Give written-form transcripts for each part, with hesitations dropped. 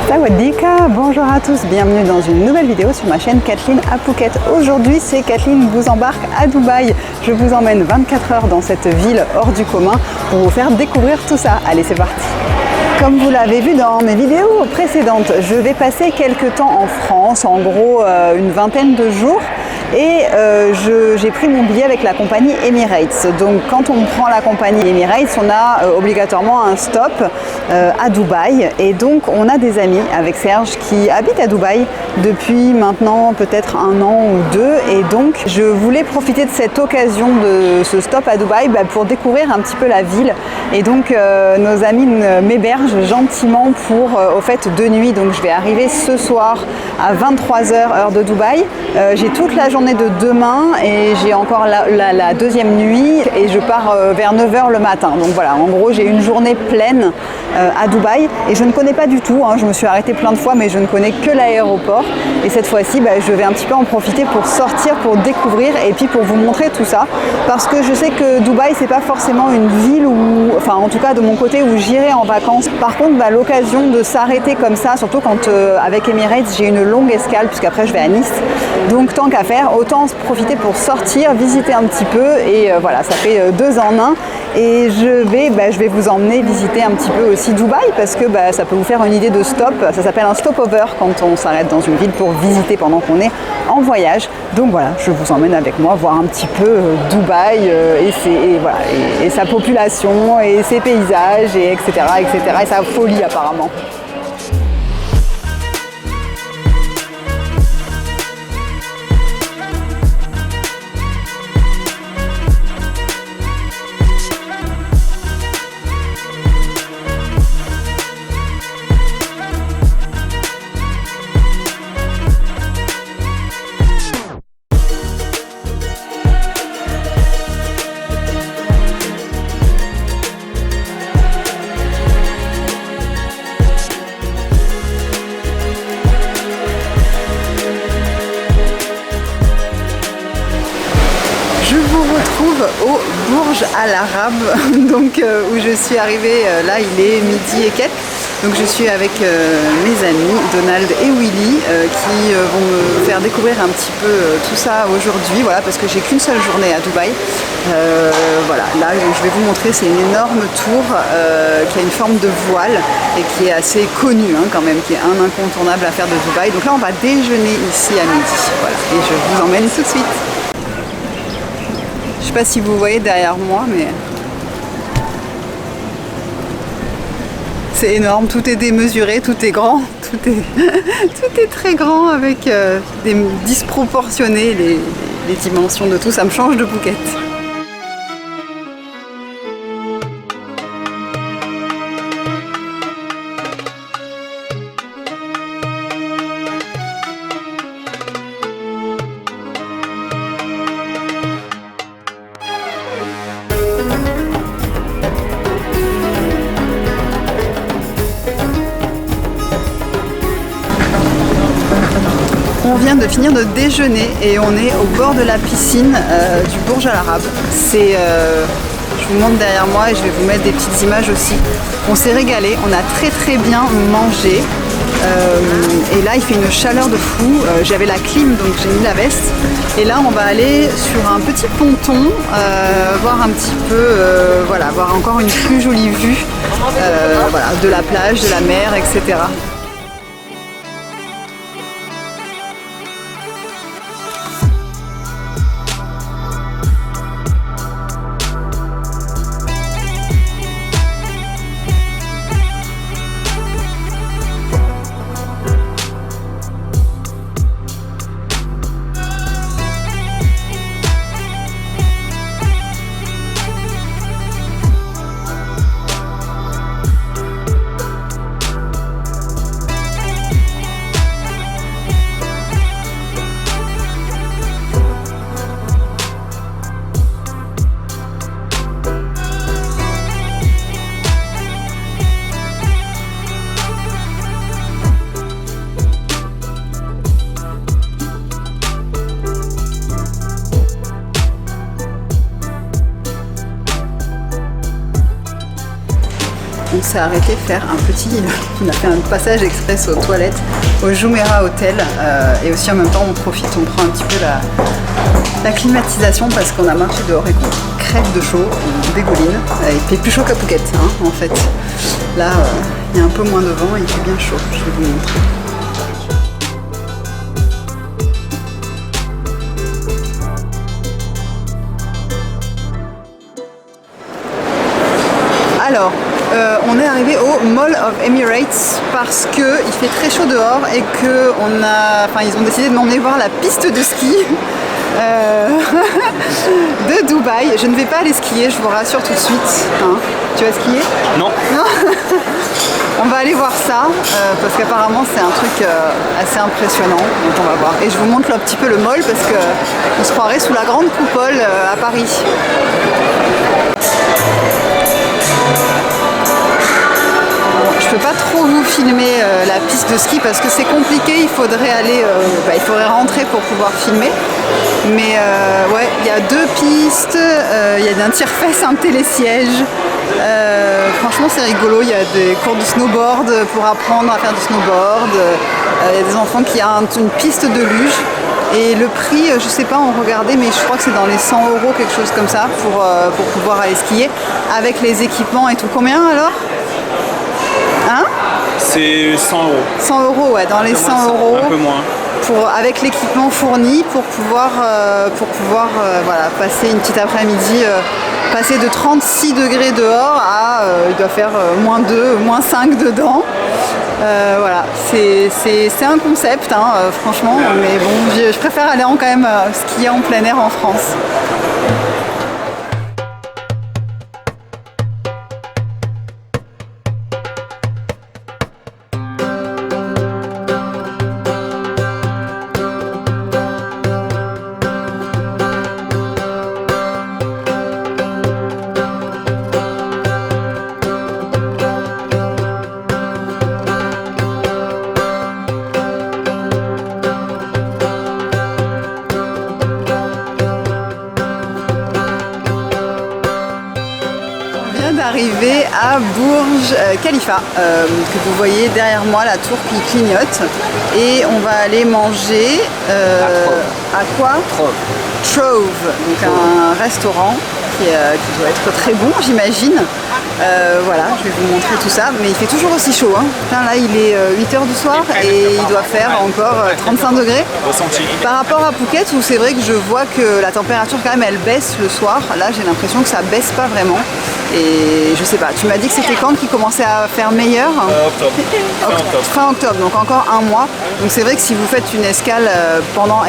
Sawadika, bonjour à tous, bienvenue dans une nouvelle vidéo sur ma chaîne Kathleen à Phuket. Aujourd'hui, c'est Kathleen vous embarque à Dubaï. Je vous emmène 24 heures dans cette ville hors du commun pour vous faire découvrir tout ça. Allez, c'est parti! Comme vous l'avez vu dans mes vidéos précédentes, je vais passer quelques temps en France, en gros une vingtaine de jours. Et j'ai pris mon billet avec la compagnie Emirates. Donc quand on prend la compagnie Emirates, on a obligatoirement un stop à Dubaï. Et donc on a des amis avec Serge qui habitent à Dubaï depuis maintenant peut-être 1 an ou 2. Et donc je voulais profiter de cette occasion de ce stop à Dubaï pour découvrir un petit peu la ville. Et donc nos amis m'hébergent gentiment pour au fait 2 nuits. Donc je vais arriver ce soir à 23 h heure de Dubaï. J'ai toute la journée de demain et j'ai encore la deuxième nuit et je pars vers 9 h le matin. Donc voilà, en gros j'ai une journée pleine à Dubaï et je ne connais pas du tout, je me suis arrêtée plein de fois mais je ne connais que l'aéroport et cette fois-ci je vais un petit peu en profiter pour sortir, pour découvrir et puis pour vous montrer tout ça parce que je sais que Dubaï c'est pas forcément une ville où, enfin en tout cas de mon côté où j'irai en vacances. Par contre l'occasion de s'arrêter comme ça, surtout quand avec Emirates j'ai une longue escale puisqu'après je vais à Nice, donc tant qu'à faire autant profiter pour sortir, visiter un petit peu et voilà, ça fait 2 en 1 et je vais vous emmener visiter un petit peu aussi Dubaï parce que ça peut vous faire une idée de stop. Ça s'appelle un stopover quand on s'arrête dans une ville pour visiter pendant qu'on est en voyage. Donc voilà, je vous emmène avec moi voir un petit peu Dubaï et sa population et ses paysages et etc. et sa folie apparemment. Au Burj Al Arab, donc où je suis arrivée, là il est midi et quelques, donc je suis avec mes amis Donald et Willy qui vont me faire découvrir un petit peu tout ça aujourd'hui, voilà, parce que j'ai qu'une seule journée à Dubaï. Voilà, là je vais vous montrer, c'est une énorme tour qui a une forme de voile et qui est assez connue quand même, qui est un incontournable à faire de Dubaï. Donc là on va déjeuner ici à midi, voilà, et je vous emmène tout de suite. Je sais pas si vous voyez derrière moi, mais c'est énorme, tout est démesuré, tout est grand, tout est très grand avec des disproportionnés, les dimensions de tout, ça me change de Phuket. On vient de finir de déjeuner et on est au bord de la piscine du Burj Al Arab. Je vous montre derrière moi et je vais vous mettre des petites images aussi. On s'est régalé, on a très bien mangé et là il fait une chaleur de fou. J'avais la clim donc j'ai mis la veste et là on va aller sur un petit ponton voir un petit peu, voilà, voir encore une plus jolie vue voilà, de la plage, de la mer, etc. s'est arrêté faire un petit... On a fait un passage express aux toilettes au Jumeirah Hotel et aussi en même temps on profite, on prend un petit peu la climatisation parce qu'on a marché dehors et qu'on crève de chaud, on dégouline. Il fait plus chaud qu'à Phuket hein, en fait. Là il y a un peu moins de vent et il fait bien chaud, je vais vous montrer. Alors, on est arrivé au Mall of Emirates parce que il fait très chaud dehors et que ils ont décidé de m'emmener voir la piste de ski de Dubaï. Je ne vais pas aller skier, je vous rassure tout de suite. Hein. Tu vas skier? Non. On va aller voir ça parce qu'apparemment c'est un truc assez impressionnant. Donc on va voir. Et je vous montre un petit peu le mall parce qu'on se croirait sous la grande coupole à Paris. Je peux pas trop vous filmer la piste de ski parce que c'est compliqué, il faudrait aller, il faudrait rentrer pour pouvoir filmer. Mais ouais, il y a 2 pistes, il y a un tire-fesse, un télésiège. Franchement c'est rigolo, il y a des cours de snowboard pour apprendre à faire du snowboard. Il y a des enfants qui ont une piste de luge. Et le prix, je sais pas, on regardait, mais je crois que c'est dans les 100 €, quelque chose comme ça, pour pouvoir aller skier avec les équipements et tout. Combien alors? Hein? C'est 100 €. 100 €, ouais, dans les 100 €. Un peu moins. Avec l'équipement fourni pour pouvoir voilà, passer une petite après-midi, passer de 36 degrés dehors à il doit faire -2, -5 dedans. Voilà, c'est un concept, hein, franchement, mais bon, je préfère aller quand même skier en plein air en France. Arrivé à Burj Khalifa que vous voyez derrière moi, la tour qui clignote, et on va aller manger à quoi? Trove, donc un restaurant qui doit être très bon, j'imagine. Voilà, je vais vous montrer tout ça, mais il fait toujours aussi chaud. Hein. Putain, là, il est 8 h du soir et il doit faire encore 35 degrés. Par rapport à Phuket, où c'est vrai que je vois que la température, quand même, elle baisse le soir. Là, j'ai l'impression que ça baisse pas vraiment. Et je sais pas, tu m'as dit que c'était quand qu'il commençait à faire meilleur? Fin octobre, donc encore un mois. Donc c'est vrai que si vous faites une escale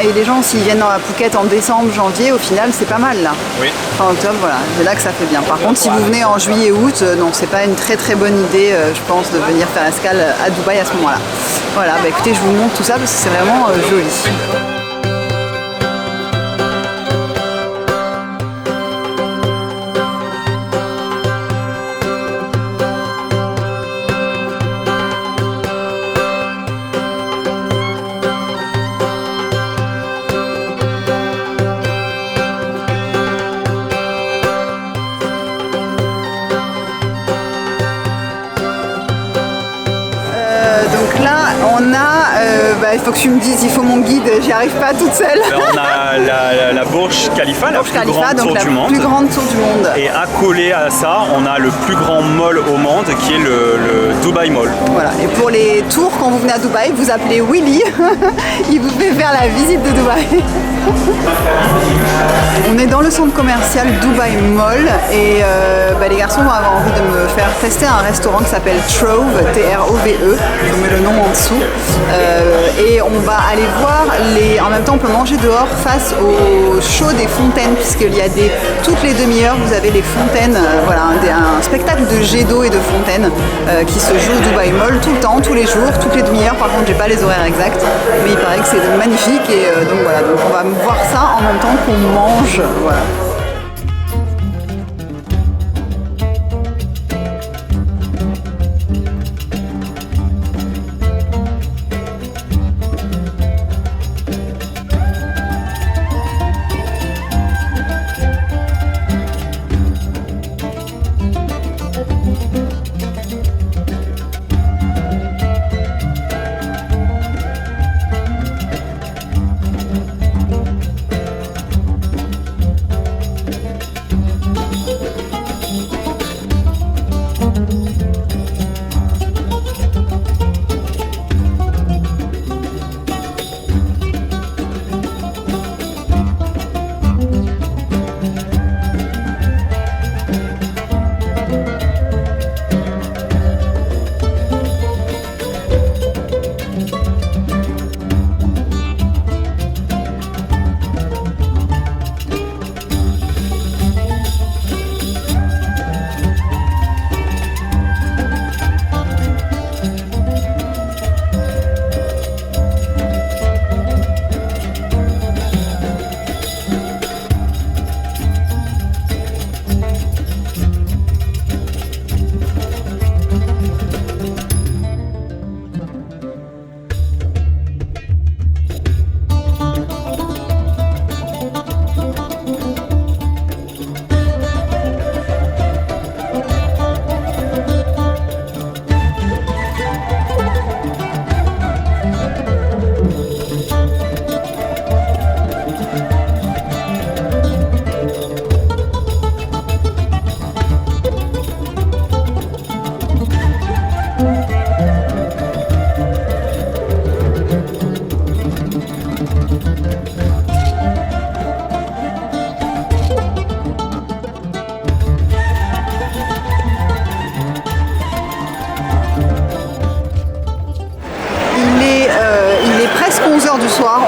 et les gens s'ils viennent à Phuket en décembre, janvier, au final c'est pas mal là. Oui. Fin octobre, voilà, c'est là que ça fait bien. Par contre, si vous venez en juillet, août, non, c'est pas une très bonne idée, je pense, de venir faire escale à Dubaï à ce moment-là. Voilà, bah écoutez, je vous montre tout ça parce que c'est vraiment joli. Donc là, on a, il faut que tu me dises, il faut mon guide, j'y arrive pas toute seule. On a la Burj Khalifa, la plus grande tour du monde. Plus grande tour du monde. Et accolé à ça, on a le plus grand mall au monde qui est le Dubai Mall. Voilà, et pour les tours, quand vous venez à Dubaï, vous appelez Willy, il vous fait faire la visite de Dubaï. On est dans le centre commercial Dubai Mall et les garçons vont avoir envie de me faire tester un restaurant qui s'appelle Trove, T-R-O-V-E, je vous mets le nom en dessous. Et on va aller voir, en même temps on peut manger dehors face au show des fontaines, puisqu'il y a toutes les demi-heures vous avez les fontaines, voilà, un spectacle de jet d'eau et de fontaines qui se joue au Dubai Mall tout le temps, tous les jours, toutes les demi-heures. Par contre j'ai pas les horaires exacts, mais il paraît que c'est magnifique et donc voilà, donc on va voir ça en même temps qu'on mange, voilà.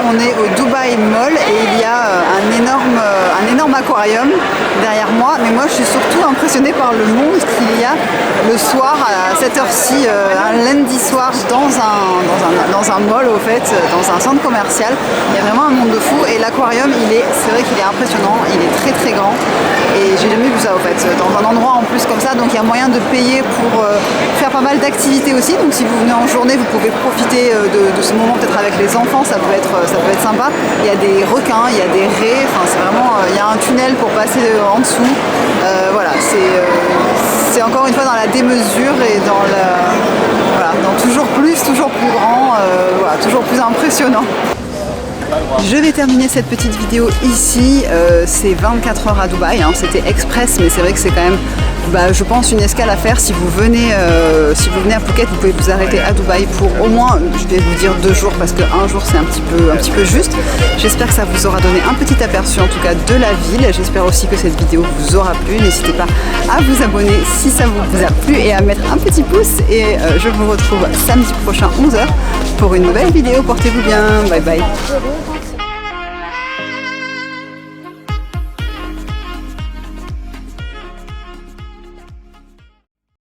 on est au Dubai Mall et il y a un énorme aquarium derrière moi. Mais moi, je suis surtout impressionnée par le monde qu'il y a le soir à cette heure-ci, un lundi soir dans un mall, au fait, dans un centre commercial. Il y a vraiment un monde de fou et l'aquarium, c'est vrai qu'il est impressionnant, il est très très grand et j'ai jamais vu ça, au fait, dans un endroit en plus comme ça. Donc il y a moyen de payer pour faire pas mal d'activités aussi. Donc si vous venez en journée, vous pouvez profiter de ce moment peut-être avec les enfants, ça peut être sympa. Il y a des requins, il y a des raies, enfin c'est vraiment, il y a un tunnel pour passer en dessous. Voilà, c'est encore une fois dans la démesure et dans toujours plus grand, voilà, toujours plus impressionnant. Je vais terminer cette petite vidéo ici, c'est 24 heures à Dubaï, hein. C'était express mais c'est vrai que c'est quand même, je pense, une escale à faire. Si vous venez à Phuket, vous pouvez vous arrêter à Dubaï pour au moins, je vais vous dire 2 jours parce qu'un jour c'est un petit peu juste. J'espère que ça vous aura donné un petit aperçu en tout cas de la ville. J'espère aussi que cette vidéo vous aura plu. N'hésitez pas à vous abonner si ça vous a plu et à mettre un petit pouce et je vous retrouve samedi prochain 11 h pour une nouvelle vidéo. Portez-vous bien, bye bye.